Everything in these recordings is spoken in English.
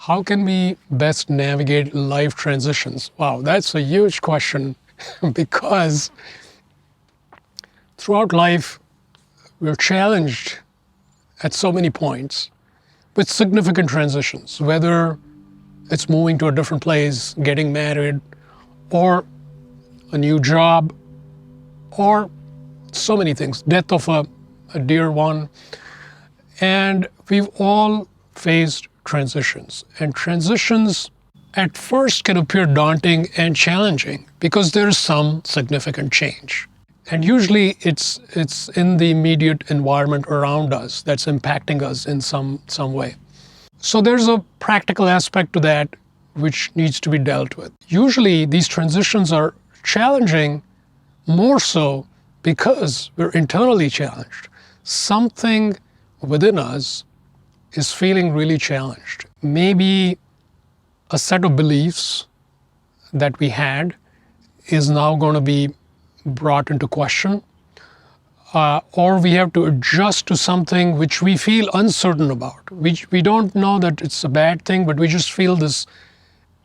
How can we best navigate life transitions? Wow, that's a huge question because throughout life, we're challenged at so many points with significant transitions, whether it's moving to a different place, getting married, or a new job, or so many things, death of a dear one. And we've all faced transitions. And transitions at first can appear daunting and challenging because there's some significant change. And usually it's in the immediate environment around us that's impacting us in some way. So there's a practical aspect to that which needs to be dealt with. Usually these transitions are challenging more so because we're internally challenged. Something within us is feeling really challenged. Maybe a set of beliefs that we had is now going to be brought into question, or we have to adjust to something which we feel uncertain about. We don't know that it's a bad thing, but we just feel this,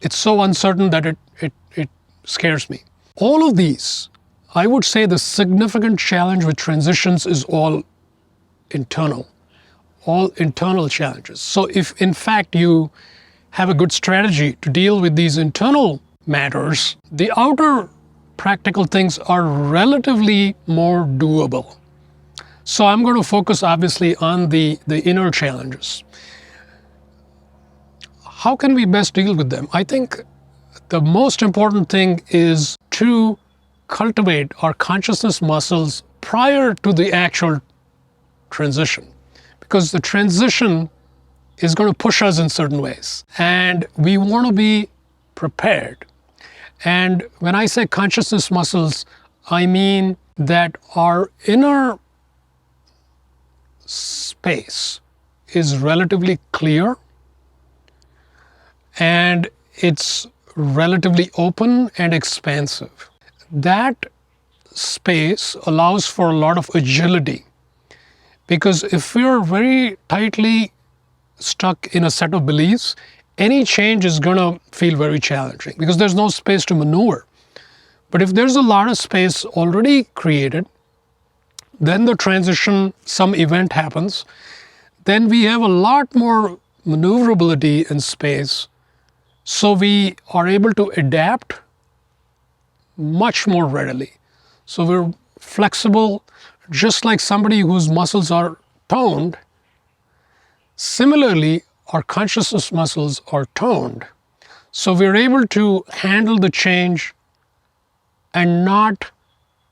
it's so uncertain that it scares me. All of these, I would say the significant challenge with transitions is all internal challenges. So if in fact you have a good strategy to deal with these internal matters, the outer practical things are relatively more doable. So I'm going to focus obviously on the inner challenges. How can we best deal with them? I think the most important thing is to cultivate our consciousness muscles prior to the actual transition, because the transition is going to push us in certain ways, and we want to be prepared. And when I say consciousness muscles, I mean that our inner space is relatively clear and it's relatively open and expansive. That space allows for a lot of agility, because if we're very tightly stuck in a set of beliefs, any change is going to feel very challenging because there's no space to maneuver. But if there's a lot of space already created, then the transition, some event happens, then we have a lot more maneuverability in space. So we are able to adapt much more readily. So we're flexible, just like somebody whose muscles are toned. Similarly, our consciousness muscles are toned. So we're able to handle the change and not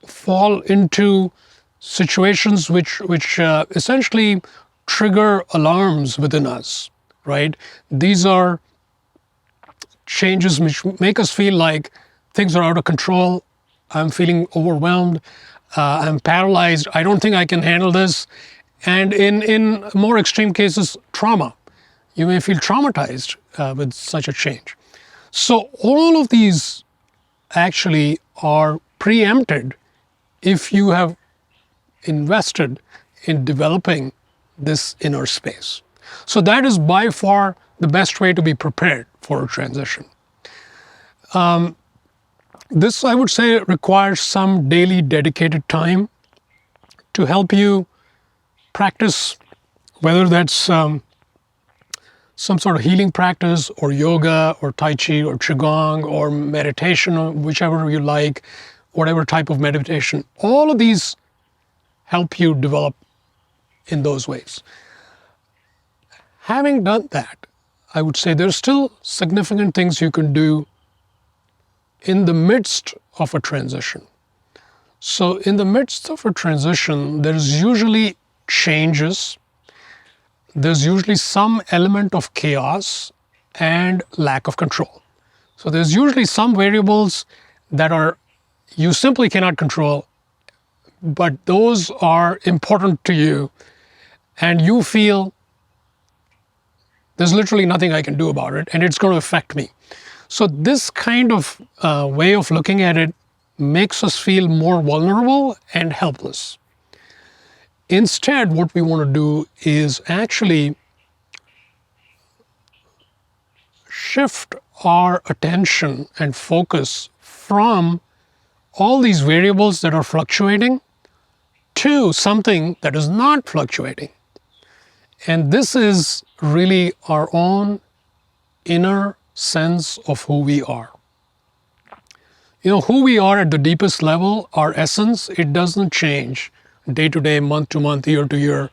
fall into situations which essentially trigger alarms within us, right? These are changes which make us feel like things are out of control. I'm feeling overwhelmed. I'm paralyzed. I don't think I can handle this. And in more extreme cases, trauma. You may feel traumatized with such a change. So all of these actually are preempted if you have invested in developing this inner space. So that is by far the best way to be prepared for a transition. This, I would say, requires some daily dedicated time to help you practice, whether that's some sort of healing practice or yoga or Tai Chi or Qigong or meditation, or whichever you like, whatever type of meditation. All of these help you develop in those ways. Having done that, I would say there's still significant things you can do in the midst of a transition. So in the midst of a transition, there's usually changes. There's usually some element of chaos and lack of control. So there's usually some variables that you simply cannot control, but those are important to you, and you feel there's literally nothing I can do about it, and it's going to affect me. So this kind of way of looking at it makes us feel more vulnerable and helpless. Instead, what we want to do is actually shift our attention and focus from all these variables that are fluctuating to something that is not fluctuating. And this is really our own inner sense of who we are. Who we are at the deepest level, our essence, it doesn't change day to day, month to month, year to year.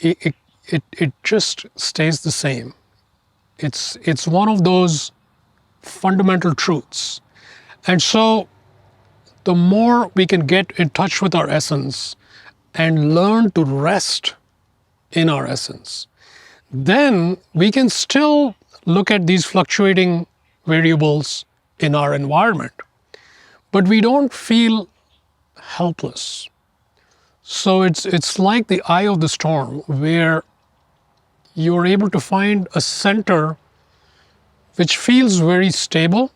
It just stays the same. It's one of those fundamental truths. And so the more we can get in touch with our essence and learn to rest in our essence, then we can still look at these fluctuating variables in our environment, but we don't feel helpless. So it's like the eye of the storm, where you're able to find a center which feels very stable,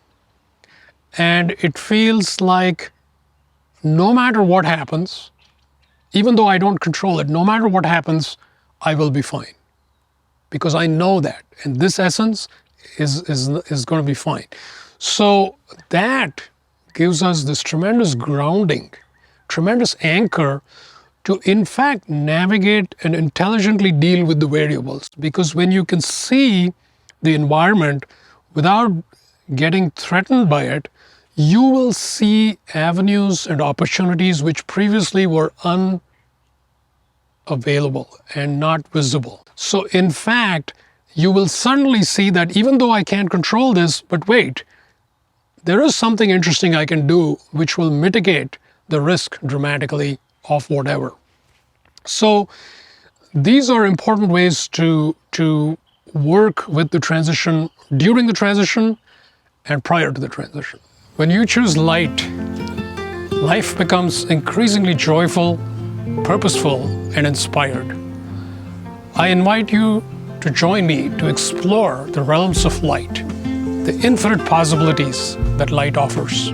and it feels like no matter what happens, even though I don't control it, no matter what happens, I will be fine. Because I know that, and this essence is going to be fine. So that gives us this tremendous grounding, tremendous anchor to in fact navigate and intelligently deal with the variables. Because when you can see the environment without getting threatened by it, you will see avenues and opportunities which previously were unavailable and not visible. So in fact, you will suddenly see that even though I can't control this, but wait, there is something interesting I can do which will mitigate the risk dramatically of whatever. So these are important ways to work with the transition, during the transition, and prior to the transition. When you choose light, life becomes increasingly joyful, purposeful, and inspired. I invite you to join me to explore the realms of light, the infinite possibilities that light offers.